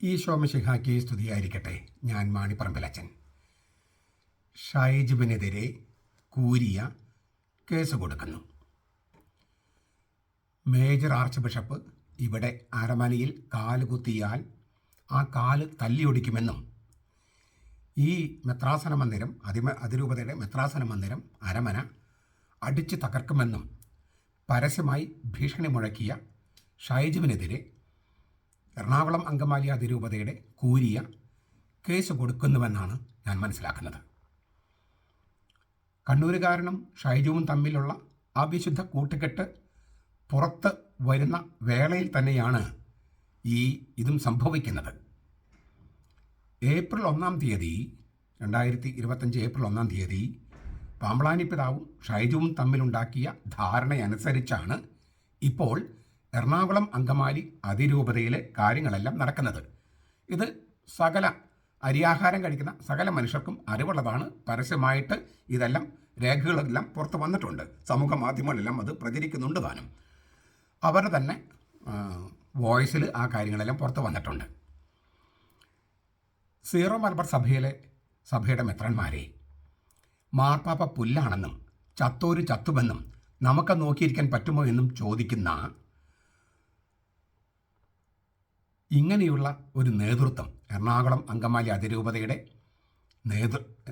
ഈശോ മിശിഹായ്ക്ക് സ്തുതിയായിരിക്കട്ടെ. ഞാൻ മാണിപ്പറമ്പിലച്ചൻ. ഷൈജുവിനെതിരെ കൂരിയ കേസ് കൊടുക്കുന്നു. മേജർ ആർച്ച് ബിഷപ്പ് ഇവിടെ അരമനയിൽ കാലുകുത്തിയാൽ ആ കാല് തല്ലിയൊടിക്കുമെന്നും ഈ മെത്രാസന മന്ദിരം അതിരൂപതയുടെ മെത്രാസന മന്ദിരം അരമന അടിച്ചു തകർക്കുമെന്നും പരസ്യമായി ഭീഷണി മുഴക്കിയ ഷൈജുവിനെതിരെ എറണാകുളം അങ്കമാലി അതിരൂപതയുടെ കൂരിയ കേസ് കൊടുക്കുന്നുവെന്നാണ് ഞാൻ മനസ്സിലാക്കുന്നത്. കണ്ണൂരുകാരനും ഷൈജുവും തമ്മിലുള്ള അവിശുദ്ധ കൂട്ടുകെട്ട് പുറത്ത് വരുന്ന വേളയിൽ തന്നെയാണ് ഇതും സംഭവിക്കുന്നത്. ഏപ്രിൽ 1 2025 ഏപ്രിൽ 1 പാമ്പ്ളാനി പിതാവും ഷൈജുവും തമ്മിലുണ്ടാക്കിയ ധാരണയനുസരിച്ചാണ് ഇപ്പോൾ എറണാകുളം അങ്കമാലി അതിരൂപതയിലെ കാര്യങ്ങളെല്ലാം നടക്കുന്നത്. ഇത് സകല അരിയാഹാരം കഴിക്കുന്ന സകല മനുഷ്യർക്കും അറിവുള്ളതാണ്. പരസ്യമായിട്ട് ഇതെല്ലാം രേഖകളെല്ലാം പുറത്ത് വന്നിട്ടുണ്ട്. സമൂഹ മാധ്യമങ്ങളെല്ലാം അത് പ്രചരിക്കുന്നുണ്ട് താനും. അവരുടെ തന്നെ വോയിസിൽ ആ കാര്യങ്ങളെല്ലാം പുറത്ത് വന്നിട്ടുണ്ട്. സീറോ മലബാർ സഭയുടെ മെത്രാന്മാരെ മാർപ്പാപ്പ പുല്ലാണെന്നും ചത്തോരു ചത്തുവെന്നും നമുക്ക് നോക്കിയിരിക്കാൻ പറ്റുമോ എന്നും ചോദിക്കുന്ന ഇങ്ങനെയുള്ള ഒരു നേതൃത്വം, എറണാകുളം അങ്കമാലി അതിരൂപതയുടെ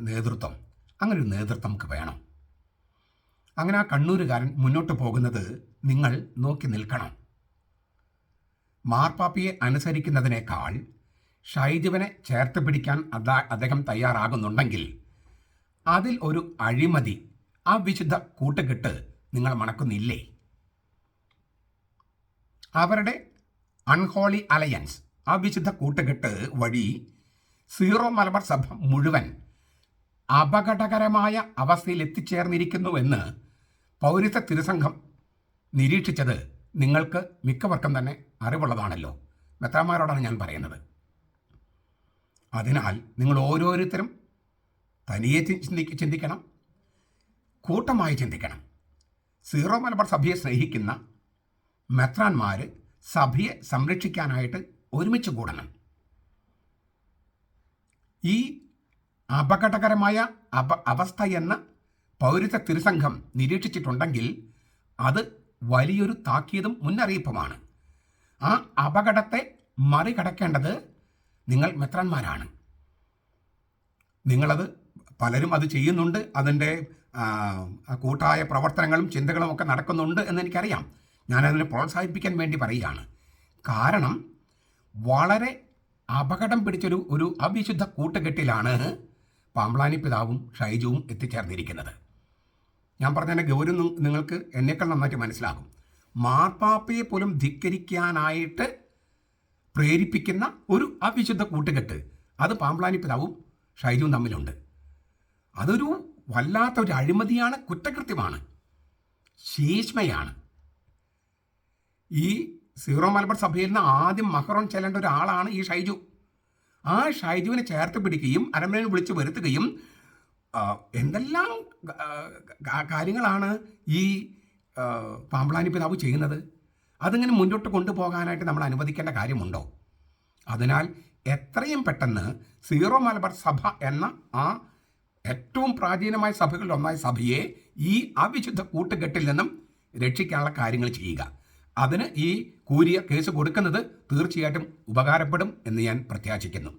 നേതൃത്വം, അങ്ങനെ ഒരു നേതൃത്വം നമുക്ക് വേണം. അങ്ങനെ ആ കണ്ണൂരുകാരൻ മുന്നോട്ട് പോകുന്നത് നിങ്ങൾ നോക്കി നിൽക്കണം. മാർപ്പാപ്പയെ അനുസരിക്കുന്നതിനേക്കാൾ ഷൈജുവിനെ ചേർത്ത് പിടിക്കാൻ അദ്ദേഹം തയ്യാറാകുന്നുണ്ടെങ്കിൽ അതിൽ ഒരു അഴിമതി, ആ വിശുദ്ധ കൂട്ടുകെട്ട് നിങ്ങൾ മണക്കുന്നില്ലേ? അവരുടെ അൺഹോളി അലയൻസ്, ആ വിശുദ്ധ കൂട്ടുകെട്ട് വഴി സീറോ മലബാർ സഭ മുഴുവൻ അപകടകരമായ അവസ്ഥയിൽ എത്തിച്ചേർന്നിരിക്കുന്നുവെന്ന് പൗരസ്ത്യ തിരുസംഘം നിരീക്ഷിച്ചത് നിങ്ങൾക്ക് മിക്കവർക്കും തന്നെ അറിവുള്ളതാണല്ലോ. മെത്രാന്മാരോടാണ് ഞാൻ പറയുന്നത്. അതിനാൽ നിങ്ങൾ ഓരോരുത്തരും തനിയെ ചിന്തിക്കണം, കൂട്ടമായി ചിന്തിക്കണം. സീറോ മലബാർ സഭയെ സ്നേഹിക്കുന്ന മെത്രാന്മാർ സഭയെ സംരക്ഷിക്കാനായിട്ട് ഒരുമിച്ച് കൂടണം. ഈ അപകടകരമായ അവസ്ഥയെന്ന് പൗരസ്ത്യ തിരുസംഘം നിരീക്ഷിച്ചിട്ടുണ്ടെങ്കിൽ അത് വലിയൊരു താക്കീതും മുന്നറിയിപ്പുമാണ്. ആ അപകടത്തെ മറികടക്കേണ്ടത് നിങ്ങൾ മെത്രാന്മാരാണ്. നിങ്ങളത് പലരും അത് ചെയ്യുന്നുണ്ട്. അതിൻ്റെ കൂട്ടായ പ്രവർത്തനങ്ങളും ചിന്തകളും ഒക്കെ നടക്കുന്നുണ്ട് എന്നെനിക്കറിയാം. ഞാനതിനെ പ്രോത്സാഹിപ്പിക്കാൻ വേണ്ടി പറയുകയാണ്. കാരണം വളരെ അപകടം പിടിച്ചൊരു അവിശുദ്ധ കൂട്ടുകെട്ടിലാണ് പാമ്പ്ളാനി പിതാവും ഷൈജുവും എത്തിച്ചേർന്നിരിക്കുന്നത്. ഞാൻ പറഞ്ഞതിൻ്റെ ഗൗരവം നിങ്ങൾക്ക് എന്നേക്കാൾ നന്നായിട്ട് മനസ്സിലാകും. മാർപ്പാപ്പയെ പോലും ധിക്കരിക്കാനായിട്ട് പ്രേരിപ്പിക്കുന്ന ഒരു അവിശുദ്ധ കൂട്ടുകെട്ട്, അത് പാമ്പ്ളാനി പിതാവും ഷൈജുവും തമ്മിലുണ്ട്. അതൊരു വല്ലാത്തൊരു അഴിമതിയാണ്, കുറ്റകൃത്യമാണ്, ശീഷ്മയാണ്. ഈ സീറോ മലബാർ സഭയിൽ നിന്ന് ആദ്യം മഹറോൻ ചെല്ലേണ്ട ഒരാളാണ് ഈ ഷൈജു. ആ ഷൈജുവിനെ ചേർത്ത് പിടിക്കുകയും അരമനയിൽ വിളിച്ച് വരുത്തുകയും എന്തെല്ലാം കാര്യങ്ങളാണ് ഈ പാമ്പ്ളാനി പിതാവ് ചെയ്യുന്നത്. അതിങ്ങനെ മുന്നോട്ട് കൊണ്ടുപോകാനായിട്ട് നമ്മൾ അനുവദിക്കേണ്ട കാര്യമുണ്ടോ? അതിനാൽ എത്രയും പെട്ടെന്ന് സീറോ മലബാർ സഭ എന്ന ആ ഏറ്റവും പ്രാചീനമായ സഭകളിൽ ഒന്നായ സഭയെ ഈ അവിശുദ്ധ കൂട്ടുകെട്ടിൽ നിന്നും രക്ഷിക്കാനുള്ള കാര്യങ്ങൾ ചെയ്യുക. അതിന് ഈ കൂരിയ കേസ് കൊടുക്കുന്നത് തീർച്ചയായിട്ടും ഉപകാരപ്പെടും എന്ന് ഞാൻ പ്രത്യാശിക്കുന്നു.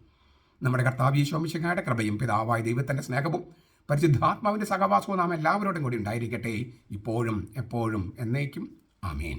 നമ്മുടെ കർത്താവ് ഈശോ മിശിഹായുടെ കൃപയും പിതാവായ ദൈവത്തിൻ്റെ സ്നേഹവും പരിശുദ്ധാത്മാവിൻ്റെ സഹവാസവും നാം എല്ലാവരോടും കൂടി ഉണ്ടായിരിക്കട്ടെ, ഇപ്പോഴും എപ്പോഴും എന്നേക്കും. ആമേൻ.